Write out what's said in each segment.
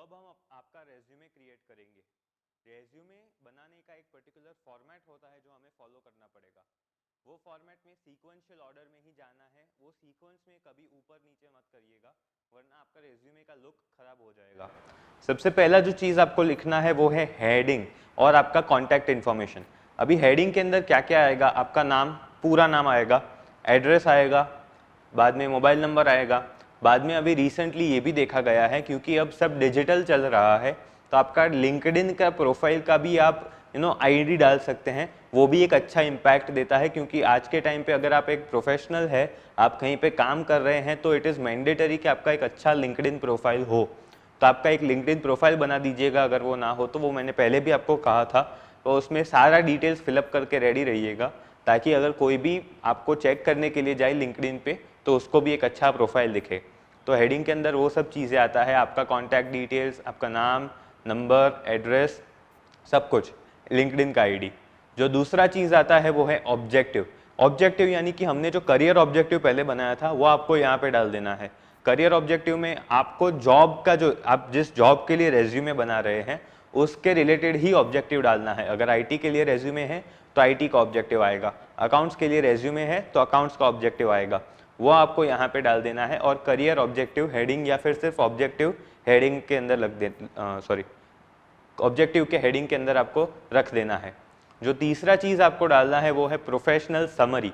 अब हम आपका रेज्यूमे क्रिएट करेंगे। रेज्यूमे बनाने का एक पर्टिकुलर फॉर्मेट होता है जो हमें फॉलो करना पड़ेगा। वो फॉर्मेट में सीक्वेंशियल ऑर्डर में ही जाना है। वो सीक्वेंस में कभी ऊपर नीचे मत करिएगा, वरना आपका रेज्यूमे का लुक खराब हो जाएगा। सबसे पहला जो चीज़ आपको लिखना है वो है हेडिंग और आपका कॉन्टैक्ट इन्फॉर्मेशन। अभी हेडिंग के अंदर क्या क्या आएगा? आपका नाम, पूरा नाम आएगा, एड्रेस आएगा, बाद में मोबाइल नंबर आएगा, बाद में अभी रिसेंटली ये भी देखा गया है क्योंकि अब सब डिजिटल चल रहा है, तो आपका लिंक्डइन का प्रोफाइल का भी आप आईडी डाल सकते हैं। वो भी एक अच्छा इम्पैक्ट देता है क्योंकि आज के टाइम पे अगर आप एक प्रोफेशनल है, आप कहीं पे काम कर रहे हैं, तो इट इज़ मैंडेटरी कि आपका एक अच्छा लिंक्डइन प्रोफाइल हो। तो आपका एक लिंक्डइन प्रोफाइल बना दीजिएगा। अगर वो ना हो तो वो मैंने पहले भी आपको कहा था, तो उसमें सारा डिटेल्स फिलअप करके रेडी रहिएगा, ताकि अगर कोई भी आपको चेक करने के लिए जाए लिंक्डइन पे तो उसको भी एक अच्छा प्रोफाइल दिखे। तो हेडिंग के अंदर वो सब चीज़ें आता है, आपका कॉन्टैक्ट डिटेल्स, आपका नाम, नंबर, एड्रेस, सब कुछ, लिंक्डइन का आईडी। जो दूसरा चीज़ आता है वो है ऑब्जेक्टिव। ऑब्जेक्टिव यानी कि हमने जो करियर ऑब्जेक्टिव पहले बनाया था वो आपको यहाँ पे डाल देना है। करियर ऑब्जेक्टिव में आपको जॉब का, जो आप जिस जॉब के लिए रेज्यूमे बना रहे हैं उसके रिलेटेड ही ऑब्जेक्टिव डालना है। अगर आईटी के लिए रेज्यूमे है तो आईटी का ऑब्जेक्टिव आएगा, अकाउंट्स के लिए रेज्यूमे है तो अकाउंट्स का ऑब्जेक्टिव आएगा, वो आपको यहाँ पे डाल देना है। और करियर ऑब्जेक्टिव हेडिंग या फिर सिर्फ ऑब्जेक्टिव हेडिंग के अंदर ऑब्जेक्टिव के हेडिंग के अंदर आपको रख देना है। जो तीसरा चीज़ आपको डालना है वो है प्रोफेशनल समरी।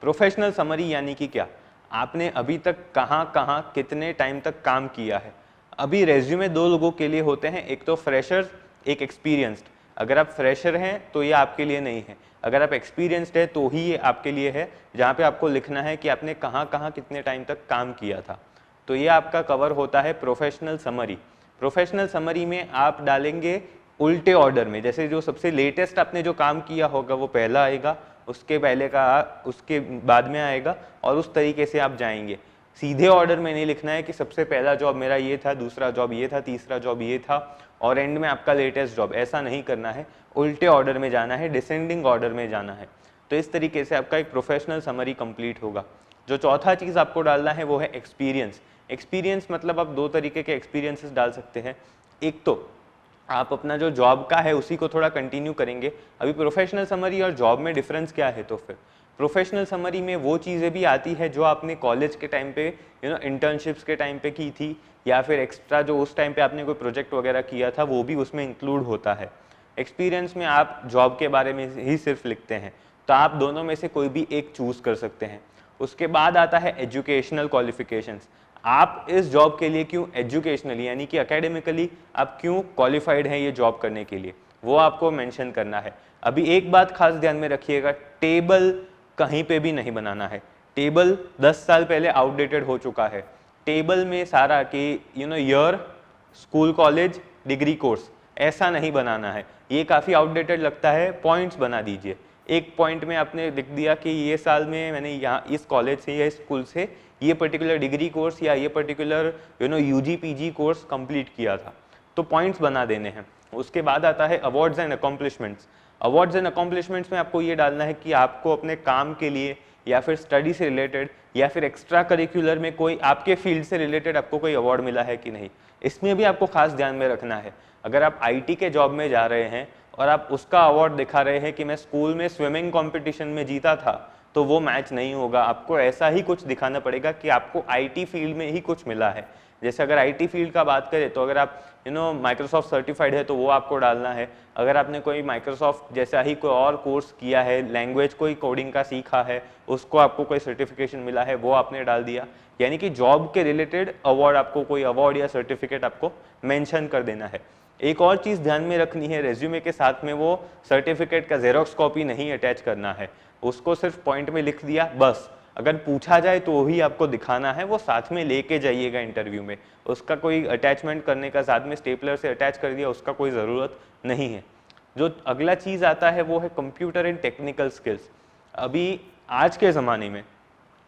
प्रोफेशनल समरी यानी कि क्या, आपने अभी तक कहाँ कहाँ कितने टाइम तक काम किया है। अभी रेज्यूमे दो लोगों के लिए होते हैं, एक तो फ्रेशर्स, एक एक्सपीरियंस्ड। अगर आप फ्रेशर हैं तो ये आपके लिए नहीं है, अगर आप एक्सपीरियंस्ड है तो ही ये आपके लिए है, जहाँ पे आपको लिखना है कि आपने कहाँ कहाँ कितने टाइम तक काम किया था। तो ये आपका कवर होता है प्रोफेशनल समरी। प्रोफेशनल समरी में आप डालेंगे उल्टे ऑर्डर में, जैसे जो सबसे लेटेस्ट आपने जो काम किया होगा वो पहला आएगा, उसके पहले का उसके बाद में आएगा, और उस तरीके से आप जाएंगे। सीधे ऑर्डर में नहीं लिखना है कि सबसे पहला जॉब मेरा ये था, दूसरा जॉब ये था, तीसरा जॉब ये था और एंड में आपका लेटेस्ट जॉब, ऐसा नहीं करना है। उल्टे ऑर्डर में जाना है, डिसेंडिंग ऑर्डर में जाना है। तो इस तरीके से आपका एक प्रोफेशनल समरी कंप्लीट होगा। जो चौथा चीज़ आपको डालना है वो है एक्सपीरियंस। एक्सपीरियंस मतलब आप दो तरीके के एक्सपीरियंसेस डाल सकते हैं। एक तो आप अपना जो जॉब का है उसी को थोड़ा कंटिन्यू करेंगे। अभी प्रोफेशनल समरी और जॉब में डिफरेंस क्या है, तो फिर प्रोफेशनल समरी में वो चीज़ें भी आती है जो आपने कॉलेज के टाइम पे इंटर्नशिप्स के टाइम पे की थी, या फिर एक्स्ट्रा जो उस टाइम पे आपने कोई प्रोजेक्ट वगैरह किया था वो भी उसमें इंक्लूड होता है। एक्सपीरियंस में आप जॉब के बारे में ही सिर्फ लिखते हैं, तो आप दोनों में से कोई भी एक चूज़ कर सकते हैं। उसके बाद आता है एजुकेशनल क्वालिफिकेशंस। आप इस जॉब के लिए क्यों एजुकेशनली यानी कि एकेडमिकली आप क्यों क्वालिफाइड हैं ये जॉब करने के लिए, वो आपको मेंशन करना है। अभी एक बात खास ध्यान में रखिएगा, टेबल कहीं पे भी नहीं बनाना है। टेबल 10 साल पहले आउटडेटेड हो चुका है। टेबल में सारा कि year, school, college, degree, course, ऐसा नहीं बनाना है, ये काफ़ी आउटडेटेड लगता है। पॉइंट्स बना दीजिए। एक पॉइंट में आपने लिख दिया कि ये साल में मैंने यहाँ इस कॉलेज से या इस स्कूल से ये पर्टिकुलर डिग्री कोर्स या ये particular UG PG course complete किया था, तो पॉइंट्स बना देने हैं। उसके बाद आता है awards and accomplishments. Awards and accomplishments में आपको ये डालना है कि आपको अपने काम के लिए या फिर स्टडी से रिलेटेड या फिर एक्स्ट्रा करिकुलर में कोई आपके फील्ड से रिलेटेड आपको कोई अवार्ड मिला है कि नहीं, इसमें भी आपको खास ध्यान में रखना है। अगर आप आईटी के जॉब में जा रहे हैं और आप उसका अवार्ड दिखा रहे हैं कि मैं स्कूल में स्विमिंग कंपटीशन में जीता था, तो वो मैच नहीं होगा। आपको ऐसा ही कुछ दिखाना पड़ेगा कि आपको आईटी फील्ड में ही कुछ मिला है। जैसे अगर आईटी फील्ड का बात करें तो अगर आप माइक्रोसॉफ्ट सर्टिफाइड है तो वो आपको डालना है। अगर आपने कोई माइक्रोसॉफ्ट जैसा ही कोई और कोर्स किया है, लैंग्वेज कोई कोडिंग का सीखा है, उसको आपको कोई सर्टिफिकेशन मिला है, वो आपने डाल दिया। यानी कि जॉब के रिलेटेड अवार्ड, आपको कोई अवार्ड या सर्टिफिकेट आपको मेंशन कर देना है। एक और चीज़ ध्यान में रखनी है, रेज्यूमे के साथ में वो सर्टिफिकेट का जेरोक्स कॉपी नहीं अटैच करना है, उसको सिर्फ पॉइंट में लिख दिया बस। अगर पूछा जाए तो ही आपको दिखाना है, वो साथ में लेके जाइएगा इंटरव्यू में, उसका कोई अटैचमेंट करने का, साथ में स्टेपलर से अटैच कर दिया, उसका कोई ज़रूरत नहीं है। जो अगला चीज़ आता है वो है कंप्यूटर एंड टेक्निकल स्किल्स। अभी आज के ज़माने में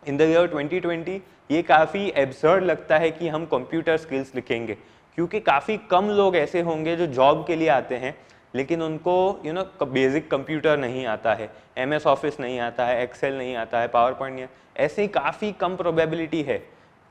इन द ईयर 2020 ये काफ़ी एब्सर्ड लगता है कि हम कंप्यूटर स्किल्स लिखेंगे, क्योंकि काफ़ी कम लोग ऐसे होंगे जो जॉब के लिए आते हैं लेकिन उनको बेसिक कंप्यूटर नहीं आता है, एमएस ऑफिस नहीं आता है, एक्सेल नहीं आता है, पावर पॉइंट नहीं, ऐसे ही काफ़ी कम प्रोबेबिलिटी है।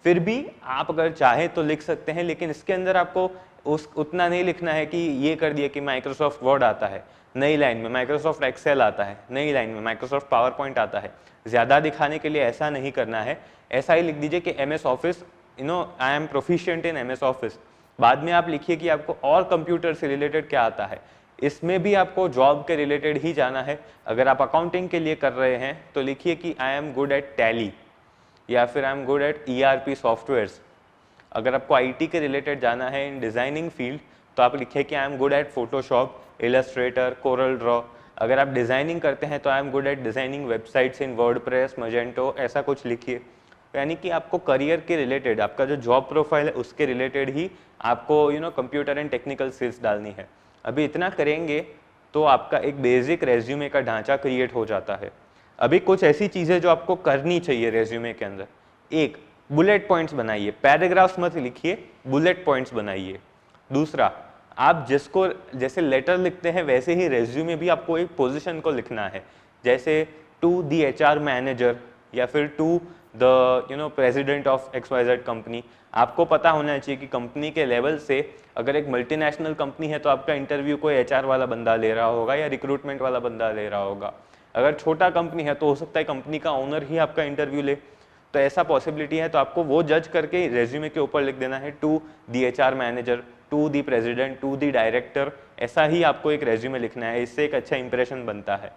फिर भी आप अगर चाहें तो लिख सकते हैं, लेकिन इसके अंदर आपको उस उतना नहीं लिखना है कि ये कर दिया कि माइक्रोसॉफ्ट वर्ड आता है, नई लाइन में माइक्रोसॉफ्ट एक्सेल आता है, नई लाइन में माइक्रोसॉफ्ट पावर पॉइंट आता है। ज़्यादा दिखाने के लिए ऐसा नहीं करना है, ऐसा ही लिख दीजिए कि MS office, I am proficient in MS office. बाद में आप लिखिए कि आपको और कंप्यूटर से रिलेटेड क्या आता है, इसमें भी आपको जॉब के रिलेटेड ही जाना है। अगर आप अकाउंटिंग के लिए कर रहे हैं तो लिखिए कि I am good at tally, या फिर I am good at ERP softwares. अगर आपको IT के रिलेटेड जाना है इन डिज़ाइनिंग फील्ड तो आप लिखिए कि I am good at Photoshop, Illustrator, Corel Draw. अगर आप डिज़ाइनिंग करते हैं तो I am good at designing websites in WordPress, Magento, ऐसा कुछ लिखिए। यानी कि आपको करियर के रिलेटेड, आपका जो जॉब प्रोफाइल है उसके रिलेटेड ही आपको कंप्यूटर एंड टेक्निकल स्किल्स डालनी है। अभी इतना करेंगे तो आपका एक बेसिक रेज्यूमे का ढांचा क्रिएट हो जाता है। अभी कुछ ऐसी चीज़ें जो आपको करनी चाहिए रेज्यूमे के अंदर, एक, बुलेट पॉइंट्स बनाइए, पैराग्राफ्स मत लिखिए, बुलेट पॉइंट्स बनाइए। दूसरा, आप जिसको जैसे लेटर लिखते हैं वैसे ही रेज्यूमे भी आपको एक पोजीशन को लिखना है, जैसे टू द HR मैनेजर या फिर to the president of XYZ company. आपको पता होना चाहिए कि कंपनी के लेवल से, अगर एक मल्टीनेशनल कंपनी है तो आपका इंटरव्यू कोई HR वाला बंदा ले रहा होगा या रिक्रूटमेंट वाला बंदा ले रहा होगा। अगर छोटा कंपनी है तो हो सकता है कंपनी का ओनर ही आपका इंटरव्यू ले, तो ऐसा पॉसिबिलिटी है। तो आपको वो जज करके रेज्यूमे के ऊपर लिख देना है to the HR manager, to the president, to the director, ऐसा ही आपको एक रेज्यूमे लिखना है। इससे एक अच्छा इंप्रेशन बनता है।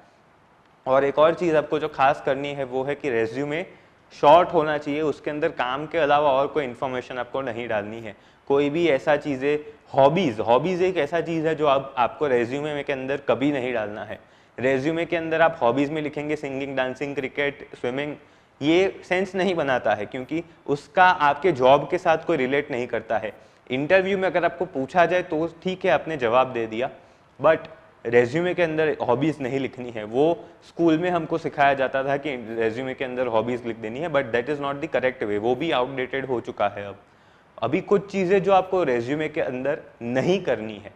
और एक और चीज़ आपको जो खास करनी है वो है कि रेज्यूमे शॉर्ट होना चाहिए, उसके अंदर काम के अलावा और कोई इन्फॉर्मेशन आपको नहीं डालनी है। कोई भी ऐसा चीज़ें, हॉबीज़ एक ऐसा चीज़ है जो आपको रेज्यूमे में के अंदर कभी नहीं डालना है। रेज्यूमे के अंदर आप हॉबीज़ में लिखेंगे सिंगिंग, डांसिंग, क्रिकेट, स्विमिंग, ये सेंस नहीं बनाता है, क्योंकि उसका आपके जॉब के साथ कोई रिलेट नहीं करता है। इंटरव्यू में अगर आपको पूछा जाए तो ठीक है, आपने जवाब दे दिया, बट रेज्यूमे के अंदर हॉबीज़ नहीं लिखनी है। वो स्कूल में हमको सिखाया जाता था कि रेज्यूमे के अंदर हॉबीज़ लिख देनी है, but that is not the correct way, वो भी आउटडेटेड हो चुका है अब। अभी कुछ चीज़ें जो आपको रेज्यूमे के अंदर नहीं करनी है,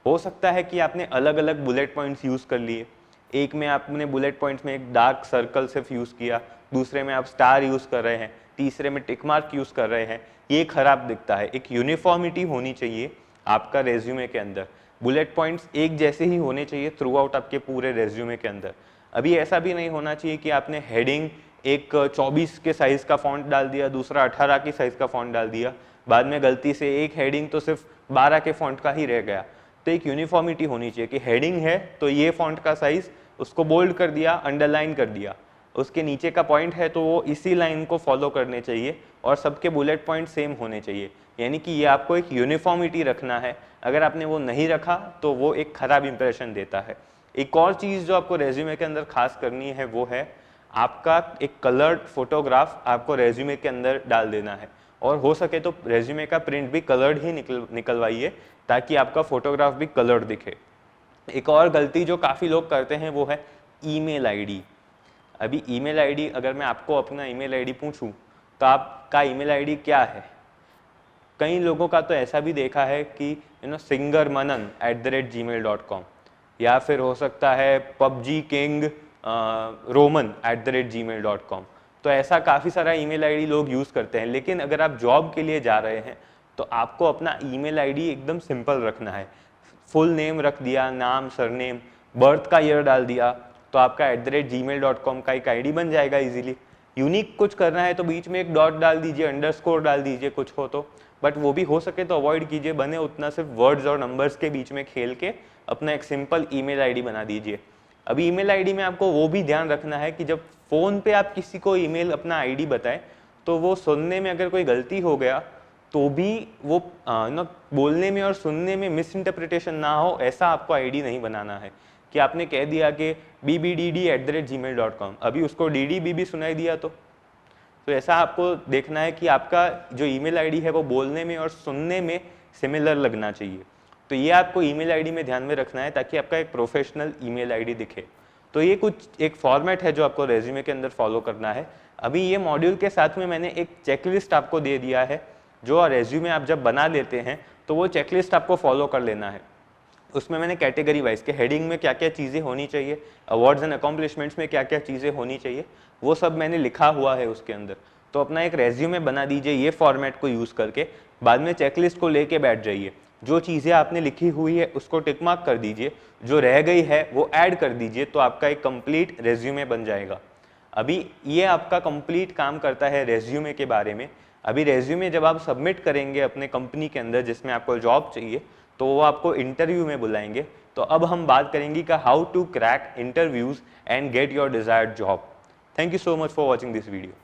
हो सकता है कि आपने अलग अलग बुलेट पॉइंट्स यूज़ कर लिए। एक में आपने बुलेट पॉइंट्स में एक डार्क सर्कल सिर्फ यूज़ किया, दूसरे में आप स्टार यूज़ कर रहे हैं, तीसरे में टिक मार्क यूज़ कर रहे हैं, ये खराब दिखता है। एक यूनिफॉर्मिटी होनी चाहिए आपका रेज्यूमे के अंदर, बुलेट पॉइंट्स एक जैसे ही होने चाहिए थ्रू आउट आपके पूरे रेज्यूमे के अंदर। अभी ऐसा भी नहीं होना चाहिए कि आपने हेडिंग एक 24 के साइज़ का फॉन्ट डाल दिया, दूसरा 18 के साइज़ का फॉन्ट डाल दिया, बाद में गलती से एक हेडिंग तो सिर्फ 12 के फॉन्ट का ही रह गया। तो एक यूनिफॉर्मिटी होनी चाहिए कि हेडिंग है तो ये फॉन्ट का साइज़, उसको बोल्ड कर दिया, अंडरलाइन कर दिया, उसके नीचे का पॉइंट है तो वो इसी लाइन को फॉलो करने चाहिए और सबके बुलेट पॉइंट सेम होने चाहिए। यानी कि ये आपको एक यूनिफॉर्मिटी रखना है। अगर आपने वो नहीं रखा तो वो एक खराब इंप्रेशन देता है। एक और चीज़ जो आपको रेज्यूमे के अंदर खास करनी है वो है आपका एक कलर्ड फोटोग्राफ आपको रेज्यूमे के अंदर डाल देना है, और हो सके तो रेज्यूमे का प्रिंट भी कलर्ड ही निकलवाइए ताकि आपका फोटोग्राफ भी कलर्ड दिखे। एक और गलती जो काफ़ी लोग करते हैं वो है ईमेल आईडी। अभी ईमेल आईडी, अगर मैं आपको अपना ईमेल आईडी पूछूं तो आपका ईमेल आईडी क्या है? कई लोगों का तो ऐसा भी देखा है कि singermanan@gmail.com, या फिर हो सकता है pubgking@gmail.com। तो ऐसा काफ़ी सारा ईमेल आईडी लोग यूज़ करते हैं। लेकिन अगर आप जॉब के लिए जा रहे हैं तो आपको अपना ईमेल आईडी एकदम सिंपल रखना है। फुल नेम रख दिया, नाम, सरनेम, बर्थ का ईयर डाल दिया, तो आपका @gmail.com का एक आईडी बन जाएगा इजीली। यूनिक कुछ करना है तो बीच में एक डॉट डाल दीजिए, अंडरस्कोर डाल दीजिए कुछ हो तो, बट वो भी हो सके तो अवॉइड कीजिए। बने उतना सिर्फ वर्ड्स और नंबर्स के बीच में खेल के अपना एक सिंपल ईमेल आईडी बना दीजिए। अभी ईमेल आईडी में आपको वो भी ध्यान रखना है कि जब फ़ोन पे आप किसी को ईमेल अपना आईडी बताएं तो वो सुनने में अगर कोई गलती हो गया तो भी वो बोलने में और सुनने में मिस इंटरप्रिटेशन ना हो, ऐसा आपको आईडी नहीं बनाना है कि आपने कह दिया कि bbdd@gmail.com, अभी उसको dd सुनाई दिया तो ऐसा आपको देखना है कि आपका जो ईमेल आईडी है वो बोलने में और सुनने में सिमिलर लगना चाहिए। तो ये आपको ईमेल आईडी में ध्यान में रखना है ताकि आपका एक प्रोफेशनल ईमेल आईडी दिखे। तो ये कुछ एक फॉर्मेट है जो आपको रेज्यूमे के अंदर फॉलो करना है। अभी ये मॉड्यूल के साथ में मैंने एक चेकलिस्ट आपको दे दिया है, जो रेज्यूमे आप जब बना लेते हैं तो वो चेकलिस्ट आपको फॉलो कर लेना है। उसमें मैंने कैटेगरी वाइज के हेडिंग में क्या क्या चीज़ें होनी चाहिए, अवार्ड्स एंड अकॉम्प्लिशमेंट्स में क्या क्या चीज़ें होनी चाहिए, वो सब मैंने लिखा हुआ है उसके अंदर। तो अपना एक रेज्यूमे बना दीजिए ये फॉर्मेट को यूज़ करके, बाद में चेकलिस्ट को लेके बैठ जाइए। जो चीज़ें आपने लिखी हुई है उसको टिक मार्क कर दीजिए, जो रह गई है वो ऐड कर दीजिए, तो आपका एक कंप्लीट रेज्यूमे बन जाएगा। अभी ये आपका कंप्लीट काम करता है रेज्यूमे के बारे में। अभी रेज्यूमे जब आप सबमिट करेंगे अपने कंपनी के अंदर जिसमें आपको जॉब चाहिए, तो वो आपको इंटरव्यू में बुलाएंगे। तो अब हम बात करेंगे कि how to crack interviews and get your desired job. Thank you so much for watching this video.